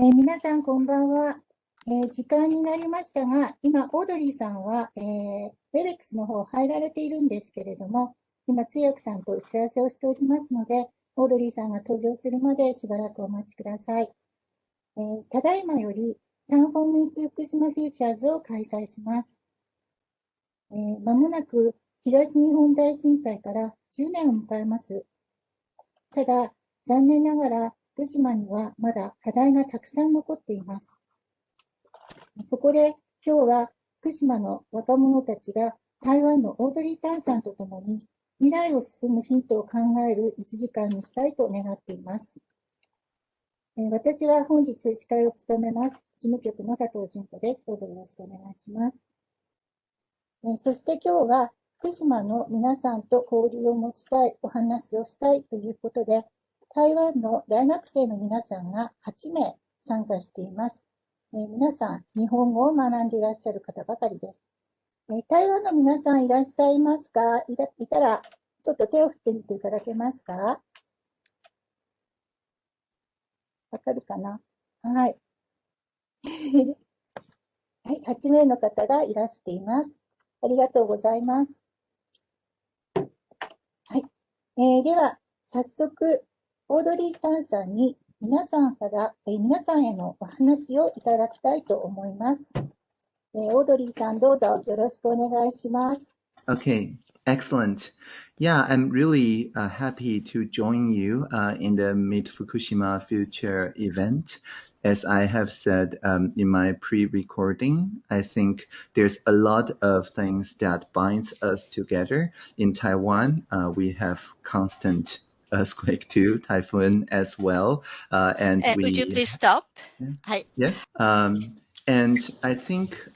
皆さんこんばんは。時間になりましたが、今、オードリーさんは、WebEx の方入られているんですけれども、今、通訳さんと打ち合わせをしておりますので、オードリーさんが登場するまでしばらくお待ちください。ただいまより、タンフォンmeets福島フューチャーズを開催します。まもなく東日本大震災から10年を迎えます。ただ、残念ながら、福島にはまだ課題がたくさん残っています。そこで今日は福島の若者たちが台湾のオードリー・タンさんとともに未来を進むヒントを考える1時間にしたいと願っています。私は本日司会を務めます事務局の佐藤純子です。どうぞよろしくお願いします。そして今日は福島の皆さんと交流を持ちたい、お話をしたいということで、台湾の大学生の皆さんが8名参加しています。皆さん、日本語を学んでいらっしゃる方ばかりです。台湾の皆さんいらっしゃいますか？いたら、ちょっと手を振ってみていただけますか？わかるかな？はい。はい、8名の方がいらしています。ありがとうございます。はい。では、早速、オードリー・タンさんに皆さんへのお話をいただきたいと思います。オードリーさん、どうぞよろしくお願いします。Okay, excellent. Yeah, I'm really happy to join you in the Meet Fukushima Future event. As I have said in my pre-recording, I think there's a lot of things that binds us together. In Taiwan, we have constant earthquake too, typhoon as well. And would you please stop? Yeah. Yes. And I think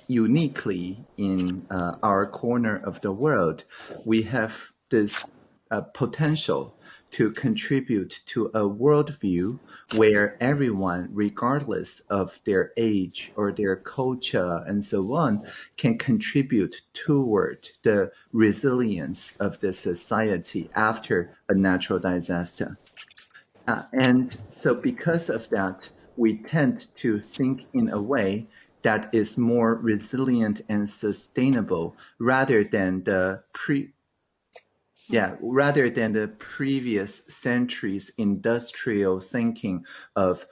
uniquely in our corner of the world, we have this potential to contribute to a worldview where everyone, regardless of their age or their culture and so on, can contribute toward the resilience of the society after a natural disaster. And so because of that, we tend to think in a way that is more resilient and sustainable rather than the previous centuries industrial thinking of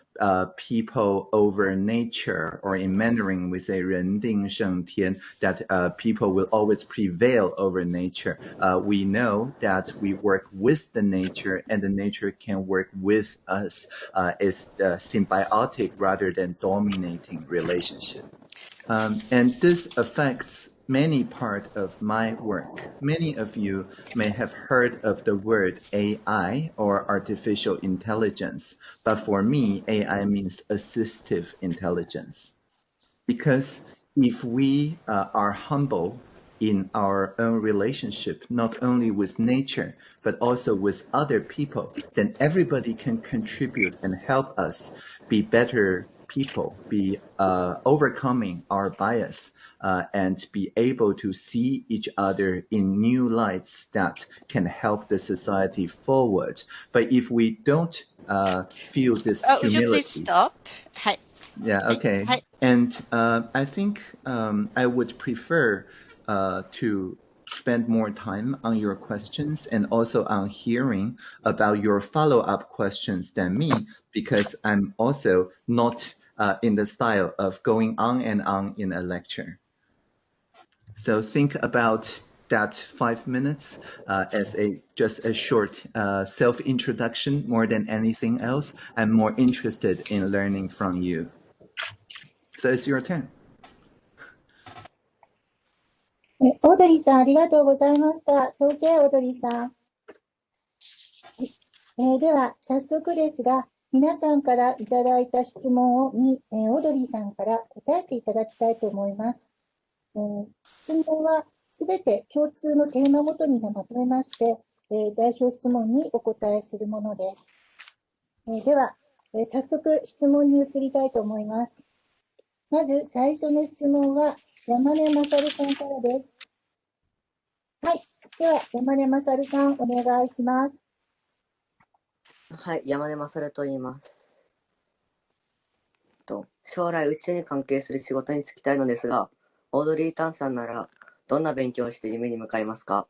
people over nature, or in Mandarin we say 人定胜天, that people will always prevail over nature. We know that we work with the nature and the nature can work with us. It's a symbiotic rather than dominating relationship. And this affects many parts of my work. Many of you may have heard of the word AI or artificial intelligence, but for me, AI means assistive intelligence. Because if we are humble in our own relationship, not only with nature, but also with other people, then everybody can contribute and help us be better people, be overcoming our bias, and be able to see each other in new lights that can help the society forward. But if we don't feel this humility... Would you please stop? Hi. Yeah, okay. Hi. And I think I would prefer to spend more time on your questions and also on hearing about your follow-up questions than me, because I'm also not in the style of going on and on in a lecture. So think about that 5 minutes as just a short self-introduction more than anything else. I'm more interested in learning from you. So it's your turn. オードリーさん、ありがとうございました。当時オードリーさん。では、早速ですが、皆さんからいただいた質問に、オードリーさんから答えていただきたいと思います。質問はすべて共通のテーマごとにまとめまして、代表質問にお答えするものです。では、早速質問に移りたいと思います。まず最初の質問は山根勝さんからです。はい。では、山根勝さん、お願いします。はい、山根勝と言います。将来宇宙に関係する仕事に就きたいのですが、オードリー・タンさんならどんな勉強をして夢に向かいますか？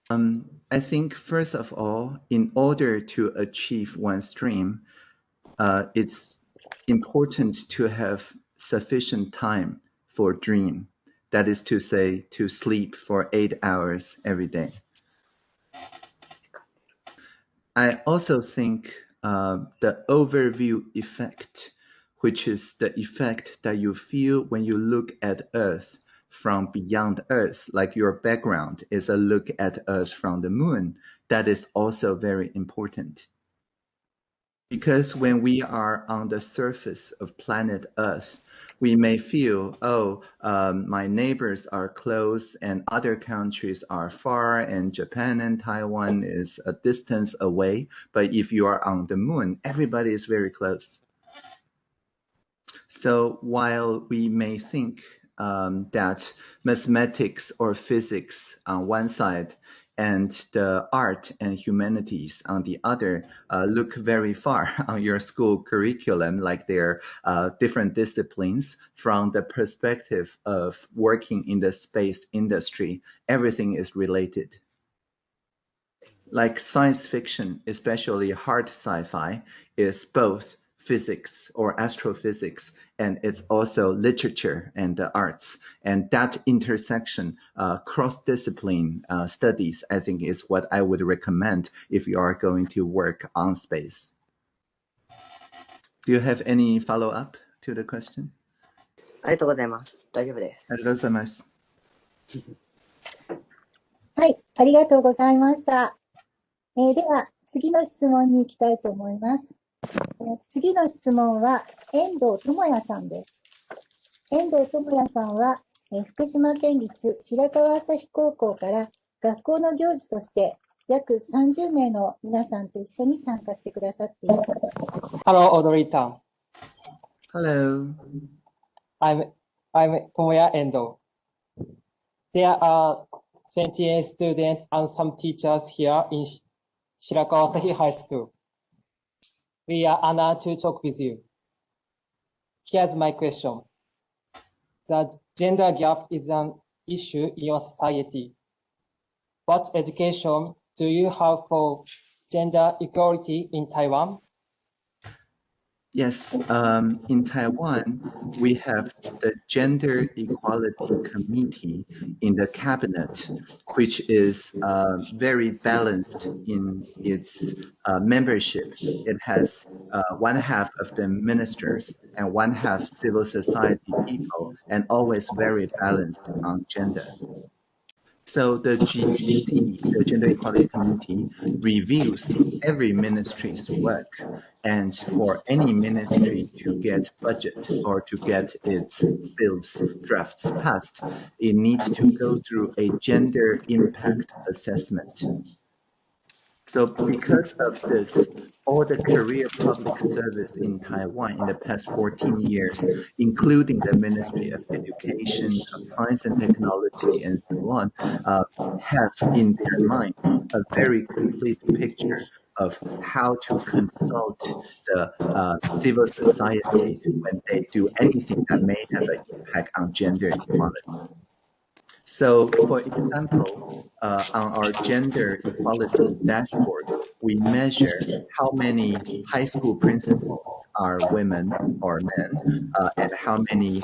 I think first of all, in order to achieve one's dream, it's important to have sufficient time for dream. That is to say, to sleep for 8 hours every day. I also think the overview effect, which is the effect that you feel when you look at Earth from beyond Earth, like your background is a look at Earth from the moon, that is also very important. Because when we are on the surface of planet Earth, we may feel, my neighbors are close and other countries are far and Japan and Taiwan is a distance away. But if you are on the moon, everybody is very close. So while we may think that mathematics or physics on one side and the art and humanities on the other look very far on your school curriculum, like they're different disciplines. From the perspective of working in the space industry, everything is related. Like science fiction, especially hard sci-fi, is both physics or astrophysics, and it's also literature and the arts. And that intersection, cross-discipline studies, I think is what I would recommend if you are going to work on space. Do you have any follow-up to the question? ありがとうございます。大丈夫です。ありがとうございます。はい、ありがとうございました。では、次の質問に行きたいと思います。次の質問は、遠藤智也さんです。遠藤智也さんは、福島県立白河朝日高校から学校の行事として約30名の皆さんと一緒に参加してくださっています。Hello, Audrey Tan. Hello. I'm Tomoya Endo. There are 28 students and some teachers here in Shirakawa Asahi High School. We are honored to talk with you. Here's my question. The gender gap is an issue in your society. What education do you have for gender equality in Taiwan? Yes, in Taiwan, we have the Gender Equality Committee in the cabinet, which is very balanced in its membership. It has one half of the ministers and one half civil society people, and always very balanced on gender. So the GEC, the Gender Equality Committee, reviews every ministry's work. And for any ministry to get budget or to get its bills drafts passed, it needs to go through a gender impact assessment. So because of this, all the career public service in Taiwan in the past 14 years, including the Ministry of Education, of Science and Technology, and so on, have in their mind a very complete picture of how to consult the civil society when they do anything that may have an impact on gender equality. So, for example, on our gender equality dashboard, we measure how many high school principals are women or men, and how many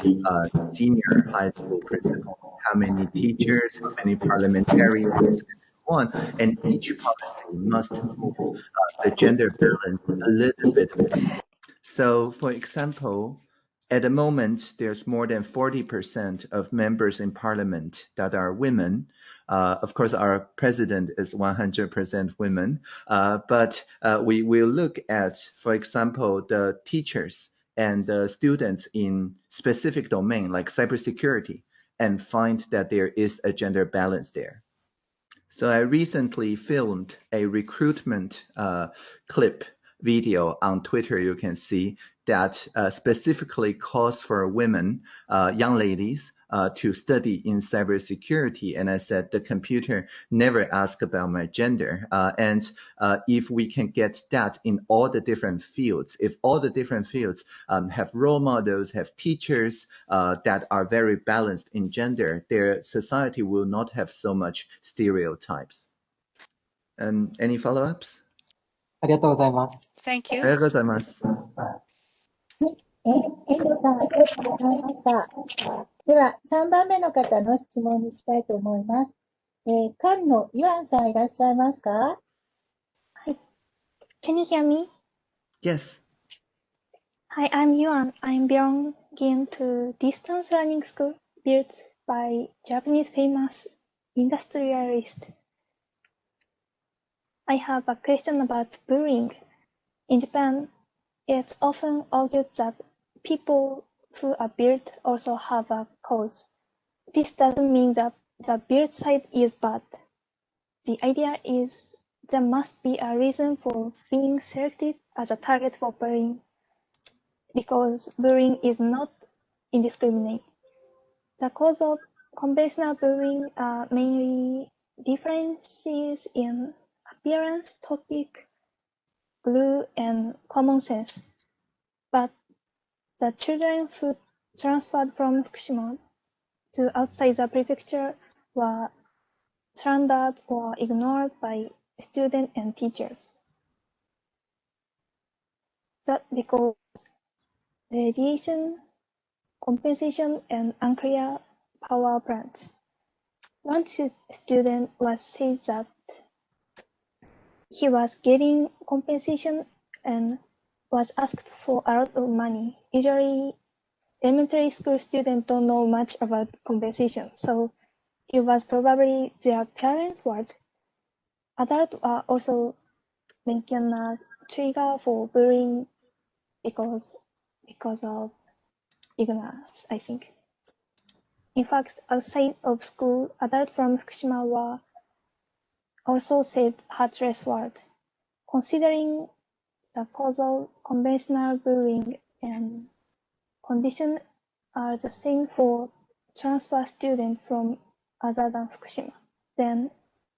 senior high school principals, how many teachers, how many parliamentarians, and so on. And each policy must move the gender balance a little bit. So, for example, at the moment, there's more than 40% of members in parliament that are women. Of course, our president is 100% women. But we will look at, for example, the teachers and the students in specific domain like cybersecurity and find that there is a gender balance there. So I recently filmed a recruitment clip video on Twitter, you can see, that specifically calls for women, young ladies, to study in cybersecurity. And I said, the computer never asks about my gender. And if we can get that in all the different fields, if all the different fields have role models, have teachers that are very balanced in gender, their society will not have so much stereotypes. And any follow-ups? ありがとうございます。Thank あ you. りがとうございます。遠藤さん、ありがとうございました。では、3番目の方の質問に行きたいと思います。菅野ユアンさんいらっしゃいますか？ Can you hear me? Yes. Hi, I'm Yuan. I'm belonging to distance learning school built by Japanese famous industrialist. I have a question about bullying. In Japan, it's often argued that people who are built also have a cause. This doesn't mean that the built side is bad. The idea is there must be a reason for being selected as a target for bullying, because bullying is not indiscriminate. The cause of conventional bullying are mainly differences in appearance, topic, glue, and common sense. But the children who transferred from Fukushima to outside the prefecture were slandered or ignored by students and teachers. That because radiation, compensation, and unclear power plants. One student was said that he was getting compensation and was asked for a lot of money. Usually, elementary school students don't know much about compensation, so it was probably their parents' word. Adults are also making a trigger for bullying because of ignorance, I think. In fact, outside of school, adults from Fukushima were also said heartless word. Considering the cause of conventional bullying and conditions are the same for transfer students from other than Fukushima, then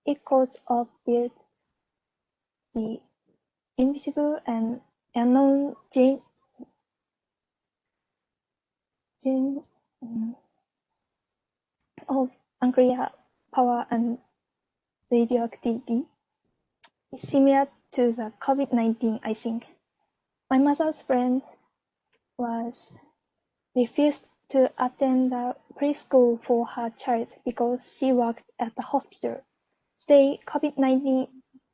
it cause of build the invisible and unknown gene of unclear power and radioactivity is similar to the COVID-19, I think. My mother's friend was refused to attend the preschool for her child because she worked at the hospital. Today, COVID-19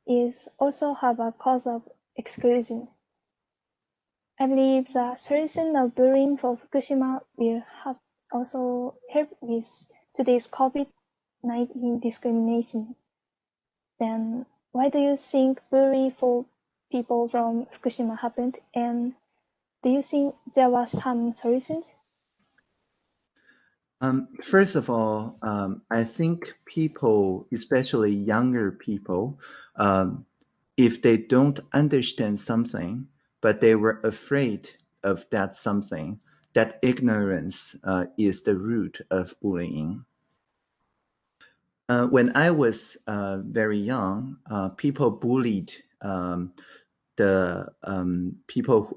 is also have a cause of exclusion. I believe the solution of bullying for Fukushima will have also help with today's COVID-19 discrimination. Then why do you think bullying for people from Fukushima happened? And do you think there were some solutions? First of all, I think people, especially younger people, if they don't understand something, but they were afraid of that something, that ignorance is the root of bullying. When I was very young, people bullied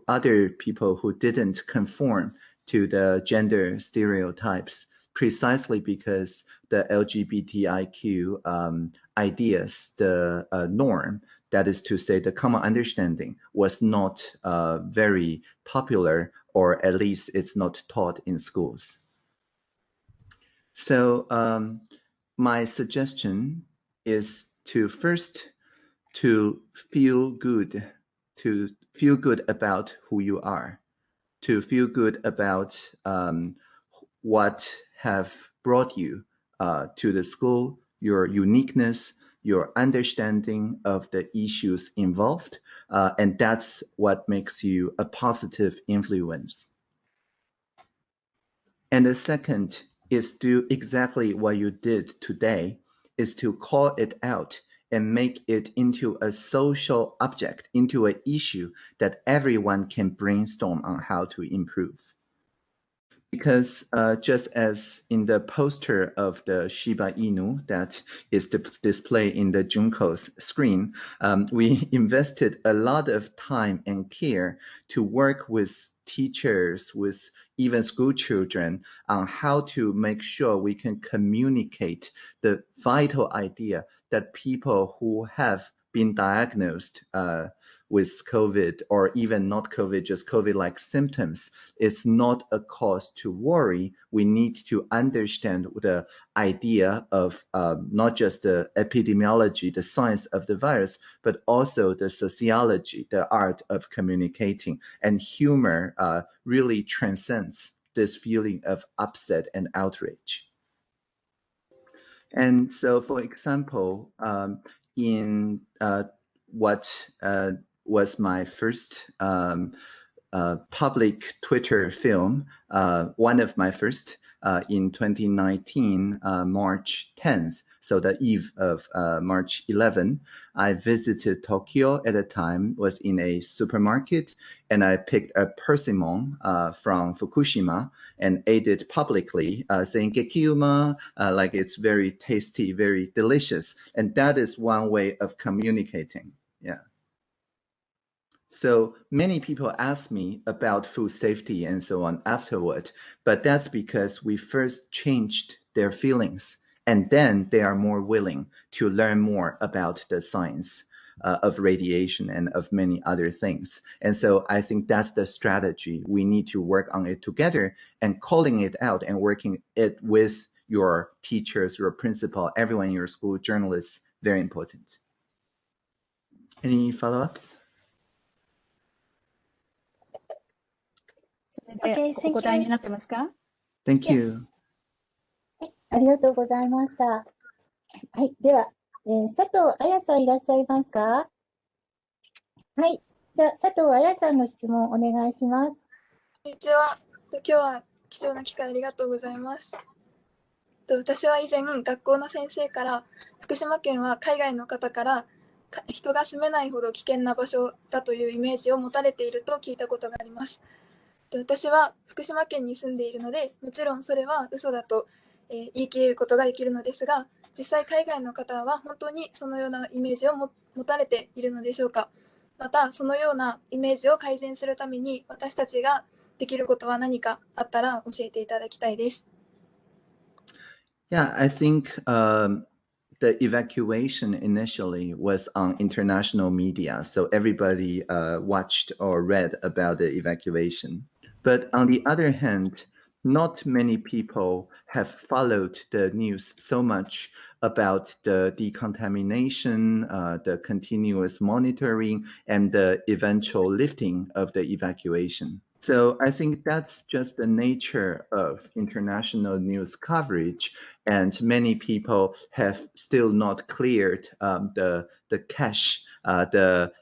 other people who didn't conform to the gender stereotypes, precisely because the LGBTIQ ideas, the norm, that is to say the common understanding, was not very popular, or at least it's not taught in schools. So my suggestion is to first to feel good about who you are, to feel good about what have brought you to the school, your uniqueness, your understanding of the issues involved, and that's what makes you a positive influence. And the second is do exactly what you did today, is to call it out and make it into a social object, into an issue that everyone can brainstorm on how to improve. Because just as in the poster of the Shiba Inu that is displayed in the Junko's screen, we invested a lot of time and care to work with teachers, with even school children, on how to make sure we can communicate the vital idea that people who have been diagnosed with COVID or even not COVID, just COVID-like symptoms, it's not a cause to worry. We need to understand the idea of not just the epidemiology, the science of the virus, but also the sociology, the art of communicating. And humor really transcends this feeling of upset and outrage. And so, for example, in what was my first public Twitter film, one of my first in 2019, March 10th, so the eve of March 11, I visited Tokyo at the time, was in a supermarket, and I picked a persimmon from Fukushima and ate it publicly, saying "Gekiuma," like it's very tasty, very delicious. And that is one way of communicating. Yeah. So many people ask me about food safety and so on afterward, but that's because we first changed their feelings, and then they are more willing to learn more about the science of radiation and of many other things. And so I think that's the strategy. We need to work on it together, and calling it out and working it with your teachers, your principal, everyone in your school, journalists, very important. Any follow-ups? それでお答えになってますか？ Thank you. はい、ありがとうございました。はい、では、佐藤彩さんいらっしゃいますか？はい、じゃあ佐藤彩さんの質問お願いします。こんにちは。今日は貴重な機会ありがとうございます。私は以前学校の先生から福島県は海外の方から人が住めないほど危険な場所だというイメージを持たれていると聞いたことがあります。私は福島県に住んでいるので、もちろんそれは嘘だと言い切れることができるのですが、実際海外の方は本当にそのようなイメージを持たれているのでしょうか。またそのようなイメージを改善するために私たちができることは何かあったら教えていただきたいです。Yeah, I think the evacuation initially was on international media, so everybody watched or read about the evacuation. But on the other hand, not many people have followed the news so much about the decontamination, the continuous monitoring, and the eventual lifting of the evacuation. So I think that's just the nature of international news coverage, and many people have still not cleared the cache.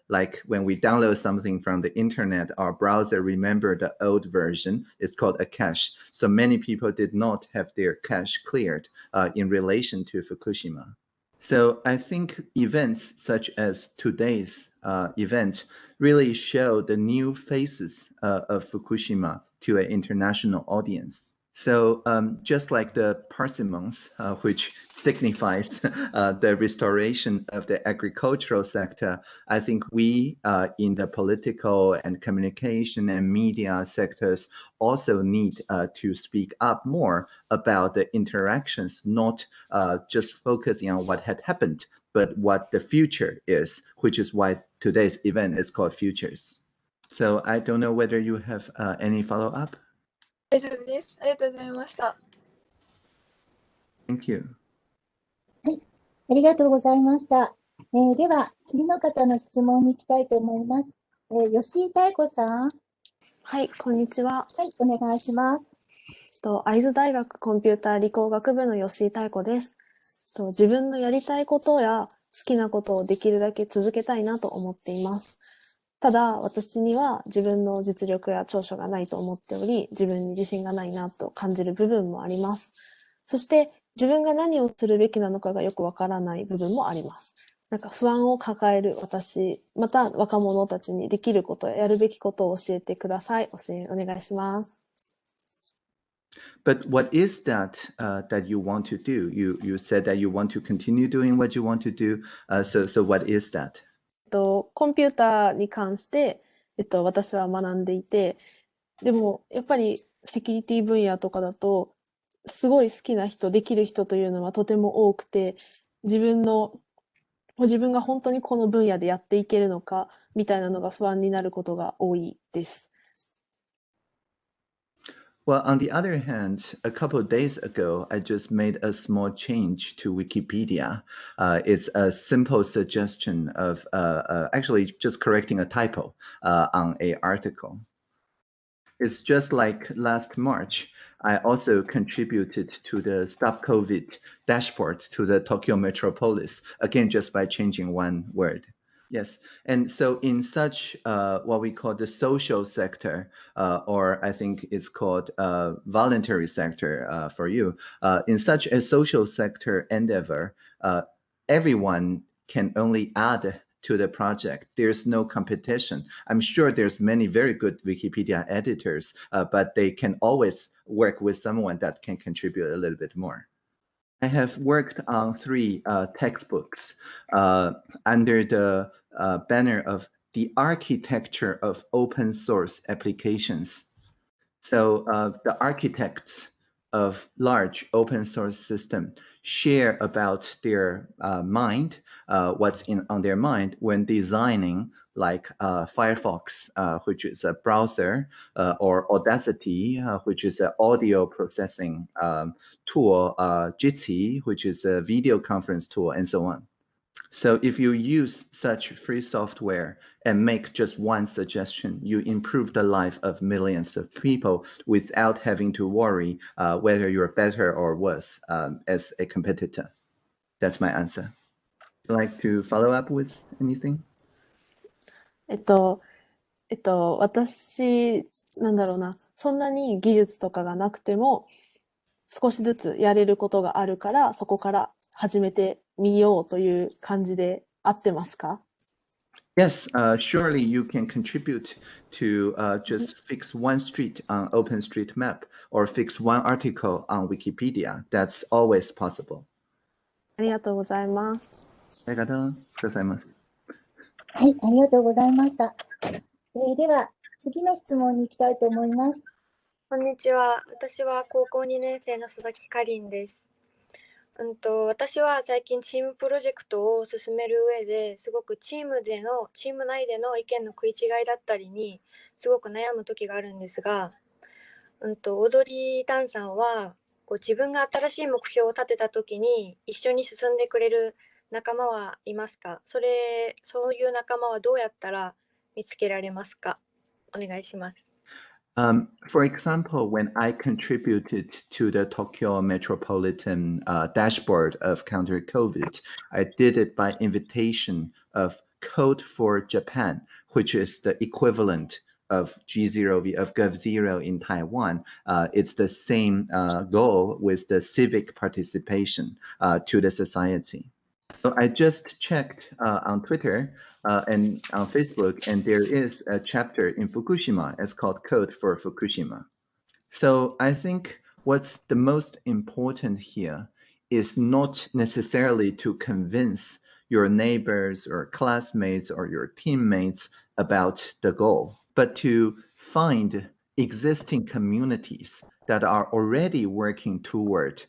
Like when we download something from the internet, our browser remember the old version. It's called a cache. So many people did not have their cache cleared in relation to Fukushima. So I think events such as today's event really show the new faces of Fukushima to an international audience. So just like the parsimons, which signifies the restoration of the agricultural sector, I think we in the political and communication and media sectors also need to speak up more about the interactions, not just focusing on what had happened, but what the future is, which is why today's event is called Futures. So I don't know whether you have any follow-up? 大丈夫です。ありがとうございました。Thank you. はい、ありがとうございました。では、次の方の質問に行きたいと思います。吉井妙子さん。はい、こんにちは。はい、お願いします。会津大学コンピューター理工学部の吉井妙子です。自分のやりたいことや好きなことをできるだけ続けたいなと思っています。ただ、私には自分の実力や長所がないと思っており、自分に自信がないなと感じる部分もあります。そして、自分が何をするべきなのかがよくわからない部分もあります。なんか不安を抱える私、また若者たちにできることややるべきことを教えてください。お願いします。But what is that that you want to do? You said that you want to continue doing what you want to do. So what is that? コンピューターに関して、私は学んでいて、でもやっぱりセキュリティ分野とかだと、すごい好きな人、できる人というのはとても多くて、自分が本当にこの分野でやっていけるのかみたいなのが不安になることが多いです。Well, on the other hand, a couple of days ago, I just made a small change to Wikipedia. It's a simple suggestion of actually just correcting a typo on an article. It's just like last March, I also contributed to the Stop COVID dashboard to the Tokyo Metropolis, again, just by changing one word. Yes, and so in such what we call the social sector, or I think it's called voluntary sector for you, in such a social sector endeavor, everyone can only add to the project. There's no competition. I'm sure there's many very good Wikipedia editors, but they can always work with someone that can contribute a little bit more. I have worked on 3 textbooks under the banner of the architecture of open source applications. So the architects of large open source system share about their mind, what's on their mind when designing like Firefox, which is a browser, or Audacity, which is an audio processing tool, Jitsi, which is a video conference tool, and so on. So if you use such free software and make just one suggestion, you improve the life of millions of people without having to worry whether you're better or worse as a competitor. That's my answer. Would you like to follow up with anything? 私、なんだろうな、そんなに技術とかがなくても、少しずつやれることがあるから、そこから始めてみようという感じで合ってますか？ Yes, surely you can contribute to just fix one street on OpenStreetMap or fix one article on Wikipedia. That's always possible. ありがとうございます。ありがとうございます。はい、ありがとうございました。では、次の質問に行きたいと思います。こんにちは。私は高校2年生の佐々木かりんです。私は最近チームプロジェクトを進める上ですごくチーム内での意見の食い違いだったりにすごく悩む時があるんですが、オードリー・タンさんは自分が新しい目標を立てた時に一緒に進んでくれる仲間はいますか？そういう仲間はどうやったら見つけられますか？お願いします。For example, when I contributed to the Tokyo Metropolitan dashboard of counter COVID, I did it by invitation of Code for Japan, which is the equivalent of G0V, of GovZero in Taiwan. It's the same goal with the civic participation to the society. So I just checked on Twitter and on Facebook, and there is a chapter in Fukushima. It's called Code for Fukushima. So I think what's the most important here is not necessarily to convince your neighbors or classmates or your teammates about the goal, but to find existing communities that are already working toward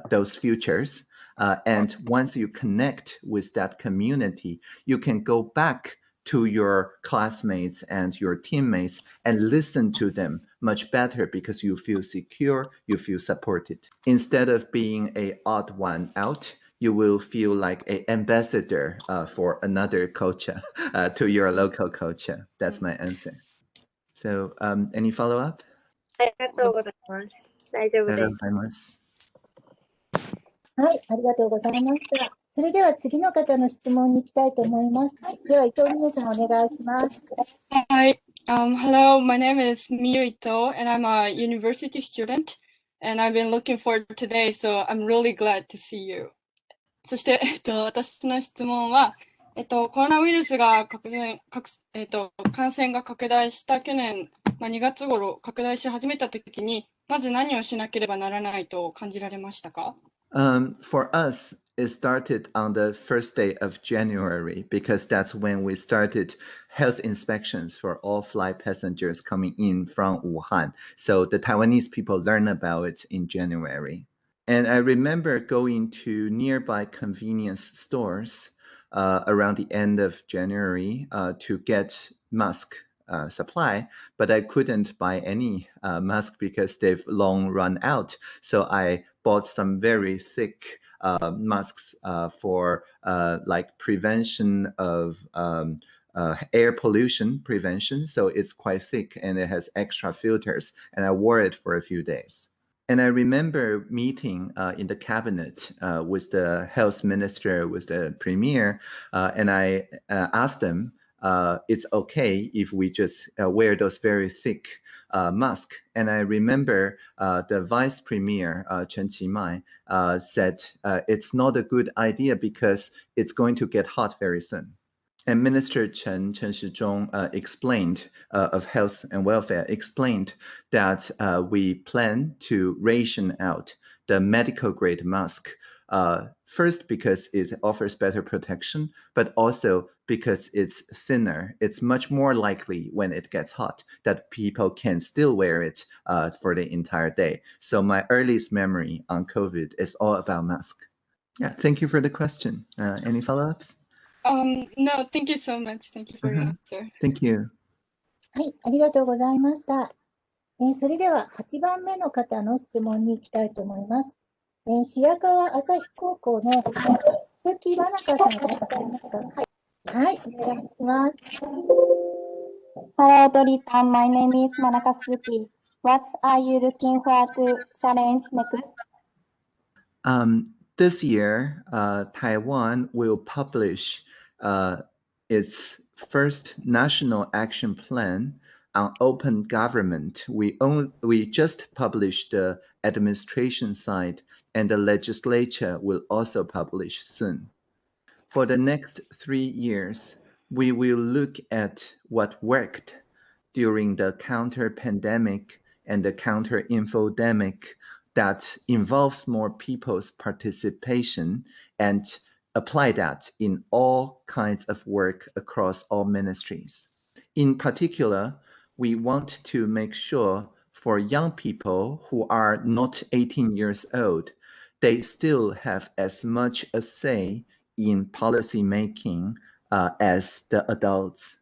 those futures. And once you connect with that community, you can go back to your classmates and your teammates and listen to them much better because you feel secure, you feel supported. Instead of being an odd one out, you will feel like an ambassador for another culture, to your local culture. That's my answer. So, any follow-up? ありがとうございます。大丈夫です。ありがとうございます。はい、ありがとうございました。それでは次の方の質問に行きたいと思います。はい、では伊藤美優さんお願いします。Hi, hello, my name is Miyu Ito and I'm a university student and I've been looking forward to today, so I'm really glad to see you. そして、私の質問は、コロナウイルスが感染が拡大した去年、2月頃拡大し始めた時に、まず何をしなければならないと感じられましたか？ For us, it started on the first day of January because that's when we started health inspections for all flight passengers coming in from Wuhan. So the Taiwanese people learn about it in January. And I remember going to nearby convenience stores around the end of January to get mask supply, but I couldn't buy any mask because they've long run out. So I bought some very thick masks for like prevention of air pollution prevention. So it's quite thick and it has extra filters, and I wore it for a few days. And I remember meeting in the cabinet with the health minister, with the premier, and I asked them, it's okay if we just wear those very thick masks. And I remember the vice premier, Chen Qimai, said it's not a good idea because it's going to get hot very soon. And Minister Chen Shizhong explained of health and welfare, explained that we plan to ration out the medical grade mask, first because it offers better protection, but also because it's thinner. It's much more likely when it gets hot that people can still wear it for the entire day. So my earliest memory on COVID is all about mask. Yeah, thank you for the question. Any follow-ups? No, thank you so much. Thank you for your answer. Thank you. はい、ありがとうございました。それでは8番目の方の質問に行きたいと思います。白川朝日高校の鈴木真中さんいらっしゃいますか？はい、お願いします。Hello, Audrey Tan. My name is Manaka Suzuki. What are you looking for to challenge next? This year, Taiwan will publish its first national action plan on open government. We just published the administration side, and the legislature will also publish soon. For the next 3 years, we will look at what worked during the counter-pandemic and the counter-infodemic that involves more people's participation and apply that in all kinds of work across all ministries. In particular, we want to make sure for young people who are not 18 years old, they still have as much a say in policy making as the adults.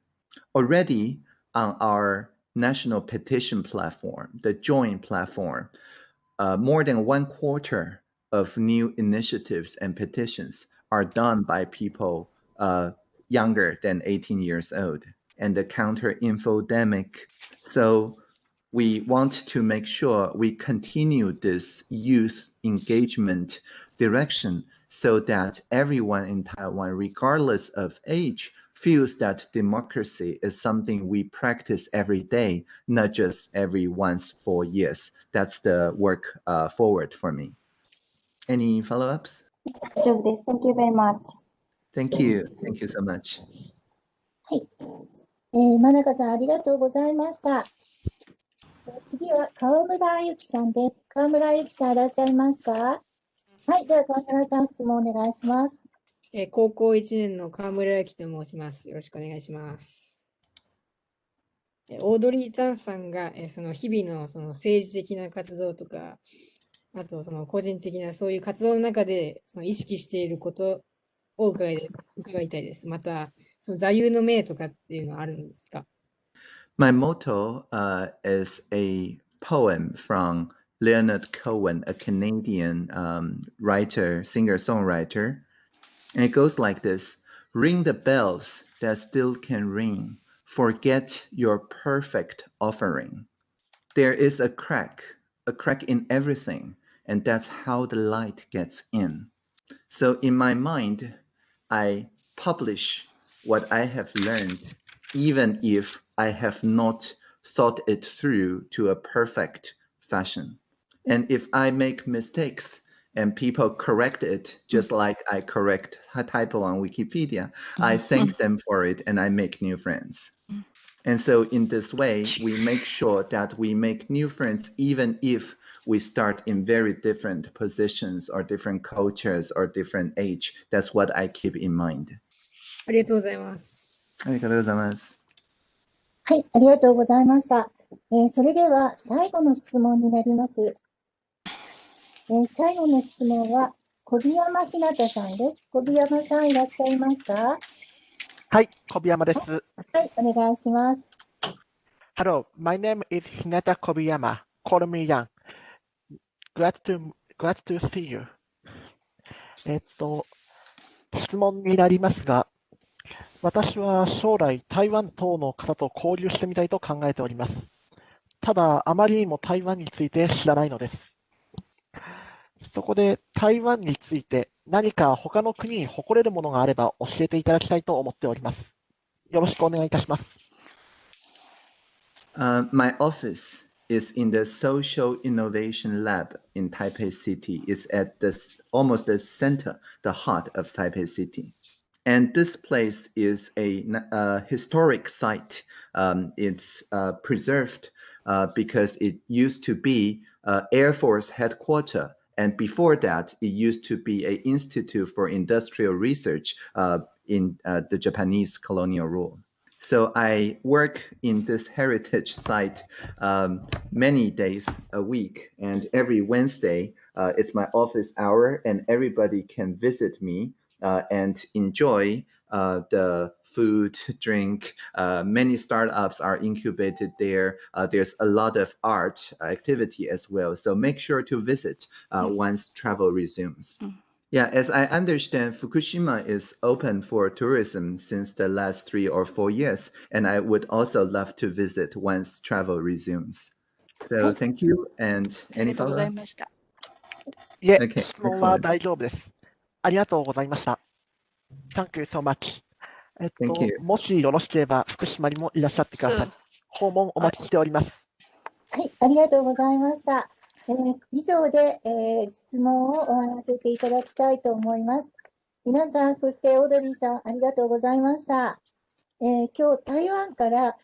Already on our national petition platform, the Join platform, more than 1/4 of new initiatives and petitions are done by people younger than 18 years old, and the counter-infodemic. So we want to make sure we continue this youth engagement direction so that everyone in Taiwan, regardless of age, feels that democracy is something we practice every day, not just every once 4 years. That's the work forward for me. Any follow-ups? Thank you very much. Thank you. Thank you so much. はい。真中さん、ありがとうございました。次は川村ゆきさんです。川村ゆきさん、いらっしゃいますか？はい。では、川村さん、質問お願いします。高校1年の川村ゆきと申します。よろしくお願いします。オードリー・タンさんがその日々のその政治的な活動とか、あとその個人的なそういう活動の中でその意識していることを伺いたいです。また、その座右の銘とかっていうのはあるんですか？ My motto is a poem from Leonard Cohen, a Canadian writer, singer-songwriter. And it goes like this: ring the bells that still can ring. Forget your perfect offering. There is a crack in everything, and that's how the light gets in. So in my mind, I publish what I have learned, even if I have not thought it through to a perfect fashion. And if I make mistakes and people correct it, just like I correct a typo on Wikipedia, I thank them for it and I make new friends. And so in this way, we make sure that we make new friends even if we start in very different positions or different cultures or different age. That's what I keep in mind. ありがとうございます。ありがとうございます。はい、ありがとうございました。それでは最後の質問になります。最後の質問は小檜山ひなたさんです。小檜山さんいらっしゃいますか？はい、小檜山です。はい、お願いします。Hello, my name is Hinata Kobiyama. Call me Yang. Glad to see you. 質問になりますが、私は将来台湾等の方と交流してみたいと考えております。ただ、あまりにも台湾について知らないのです。そこで台湾について何か他の国に誇れるものがあれば教えていただきたいと思っております。よろしくお願いいたします。My office is in the Social Innovation Lab in Taipei City. It's at almost the center, the heart of Taipei City. And this place is a historic site. It's preserved because it used to be Air Force headquarters. And before that, it used to be an institute for industrial research in the Japanese colonial rule. So I work in this heritage site many days a week, and every Wednesday it's my office hour, and everybody can visit me and enjoy the food, drink. Many startups are incubated there. There's a lot of art activity as well. So make sure to visit once travel resumes. Yeah, as I understand, Fukushima is open for tourism since the last 3 or 4 years, and I would also love to visit once travel resumes. So thank you, and any follow-ups? いえ、 Okay, 質問は excellent. 大丈夫です。ありがとうございました。Thank you so much. Thank you. もしよろしければ福島にもいらっしゃってください。訪問お待ちしております。はい、ありがとうございました。以上で、質問を終わらせていただきたいと思います。皆さん、そしてオードリーさん、ありがとうございました。今日、台湾から、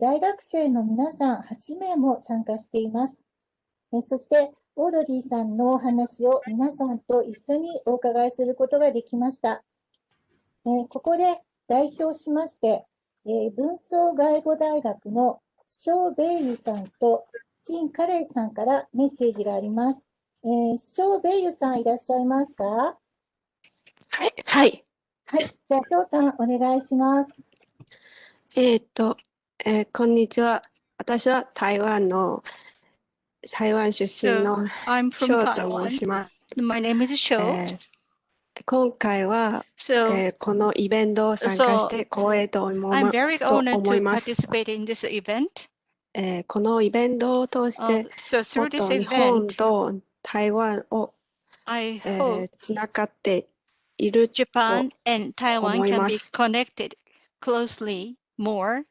大学生の皆さん8名も参加しています。そして、オードリーさんのお話を皆さんと一緒にお伺いすることができました。ここで代表しまして、文藻外語大学の肖米友さんと陳カレイさんからメッセージがあります。肖米友さんいらっしゃいますか？はい。はい。はい。じゃあ、肖さんお願いします。こんにちは。私は台湾出身の肖と申します。My name is Shou. 今回は、このイベントを参加して光栄と思います。I'm very honored to participate in this event. このイベントを通して、もっと日本と台湾をつながっていると Japan and Taiwan 思い can ま be す。connected closely more.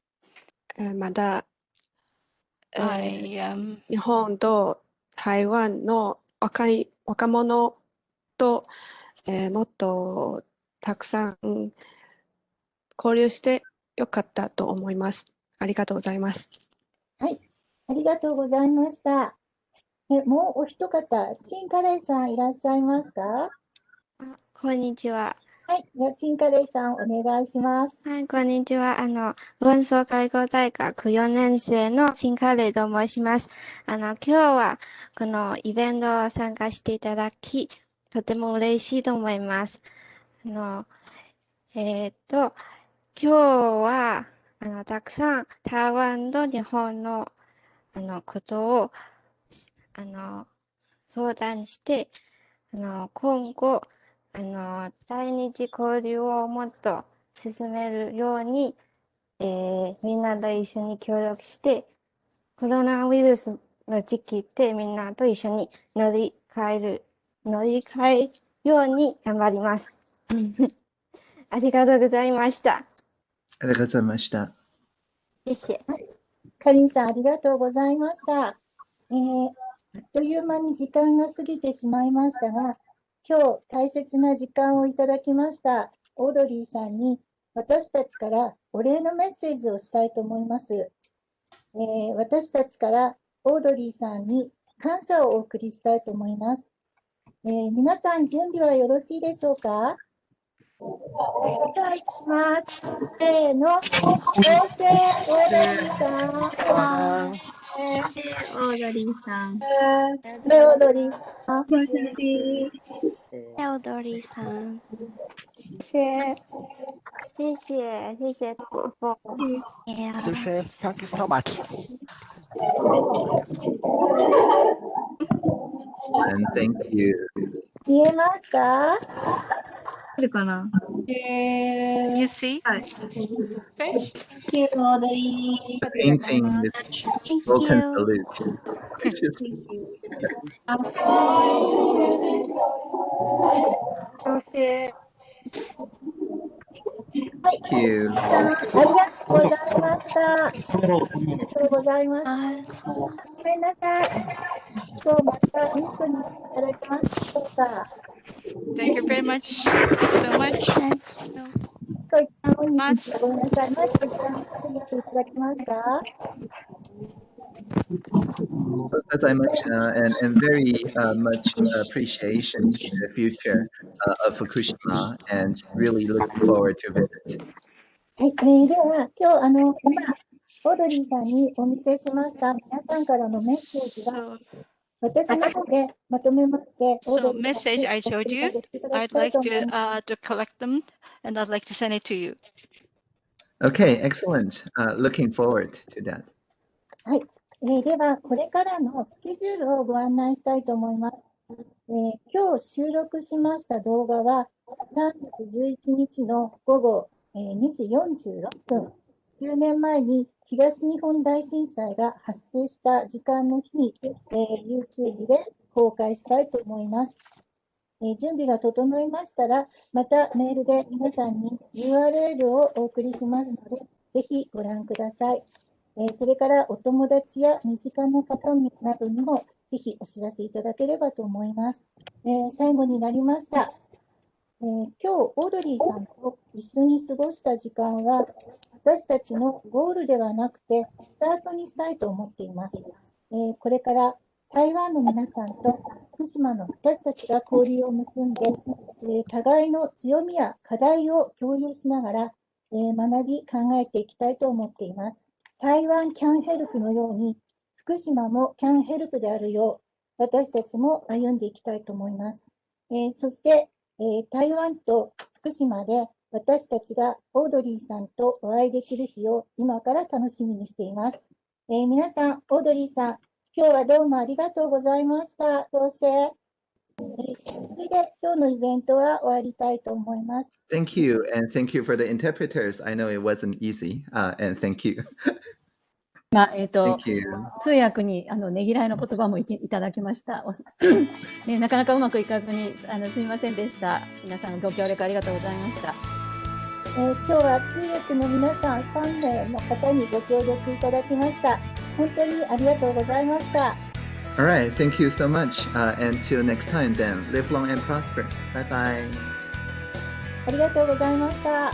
また、I 日本と台湾の若者と、もっとたくさん交流してよかったと思います。ありがとうございます。はい。ありがとうございました。もうお一方、陳カレイさんいらっしゃいますか？こんにちは。はい。じゃあ、陳カレイさんお願いします。はい、こんにちは。文藻外語大学4年生の陳カレイと申します。今日はこのイベントを参加していただき、とても嬉しいと思います。今日は、たくさん台湾と日本の、ことを、相談して、今後、対日交流をもっと進めるように、みんなと一緒に協力して、コロナウイルスの時期でみんなと一緒に乗り換えように頑張ります。ありがとうございました。ありがとうございました。谢谢。かりんさん、ありがとうございました。あっという間に時間が過ぎてしまいましたが、今日大切な時間をいただきましたオードリーさんに私たちからお礼のメッセージをしたいと思います。私たちからオードリーさんに感謝をお送りしたいと思います。皆さん準備はよろしいでしょうか？お願いします。せーの。オードリーさん。オードリーさん。オードリーさん。オードリーさん。谢谢，谢谢唐凤。Thank you so much. And thank you. 見えますか？いるかなYou see? Thank you, Audrey. Painting this broken salute. Thank you. ありがとうございました。ありがとうございます。ごめんなさい。今日またミスにしていただけますでしょうか。Thank you very much. So much. ごめんなさい。マイク一旦見せていただけますか？ As I mentioned, and very much appreciation to the future of Fukushima, and really looking forward to visit. はい、では今日今オードリーさんにお見せしました皆さんからのメッセージは私の方でまとめまして、So message I showed you, I'd like to collect them, and I'd like to send it to you. Okay, excellent. Looking forward to that. はい。では、これからのスケジュールをご案内したいと思います。今日収録しました動画は、3月11日の午後2時46分、10年前に東日本大震災が発生した時間の日に、YouTube で公開したいと思います。準備が整いましたら、またメールで皆さんに URL をお送りしますので、ぜひご覧ください。それからお友達や身近な方などにもぜひお知らせいただければと思います。最後になりました。今日、オードリーさんと一緒に過ごした時間は、私たちのゴールではなくて、スタートにしたいと思っています。これから台湾の皆さんと福島の私たちが交流を結んで、互いの強みや課題を共有しながら、学び、考えていきたいと思っています。台湾 can help のように、福島も can help であるよう、私たちも歩んでいきたいと思います。そして、台湾と福島で私たちがオードリーさんとお会いできる日を今から楽しみにしています。皆さん、オードリーさん、今日はどうもありがとうございました。どうせ。それで今日のイベントは終わりたいと思います。Thank you, and thank you for the interpreters. I know it wasn't easy, and thank you. 通訳にねぎらいの言葉もいただきました。ね、なかなかうまくいかずにすみませんでした。皆さんご協力ありがとうございました。今日は通訳の皆さん3名の方にご協力いただきました。本当にありがとうございました。All right, thank you so much. And till next time then, live long and prosper. Bye bye. ありがとうございました。